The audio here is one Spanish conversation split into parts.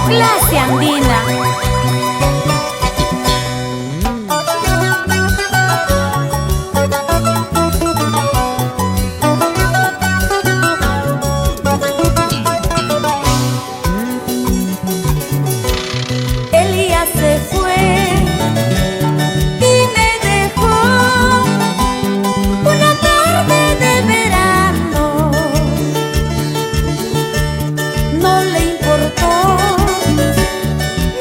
clase andina. Elías se fue y me dejó una tarde de verano. No le importó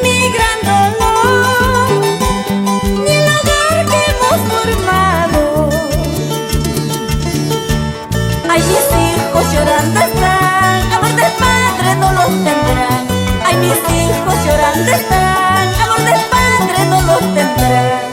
mi gran dolor ni el hogar que hemos formado. Ay, mis hijos llorando están, amor de padre no los tendrán. Ay, mis hijos llorando están, amor de padre no los tendrán.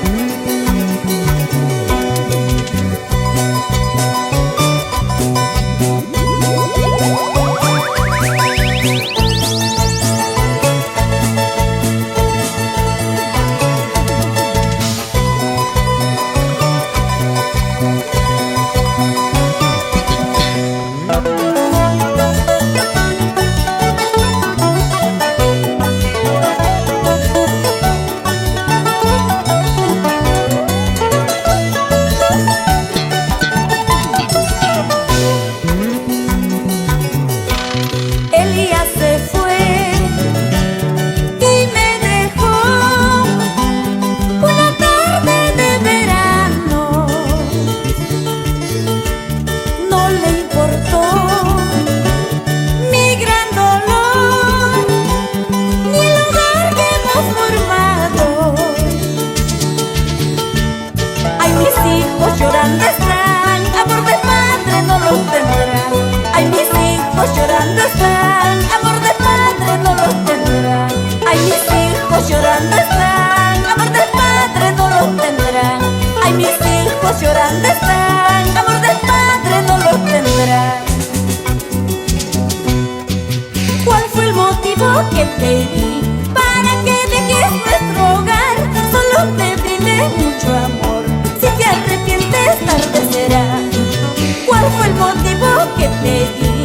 Elías se fue y me dejó una tarde de verano. No le importó mi gran dolor ni el hogar que hemos formado. Ay, mis hijos llorando están, amor de padre no los tendrán. Ay, mis hijos llorando están, amor de padre no los tendrán. Ay, mis hijos llorando están, amor de padre no los tendrán. Ay, mis hijos llorando están, amor de padre no los tendrán. ¿Cuál fue el motivo que te di para que dejes nuestro hogar? Solo te brindé mucho amor, si te arrepientes tarde será. ¿Cuál fue el motivo que te di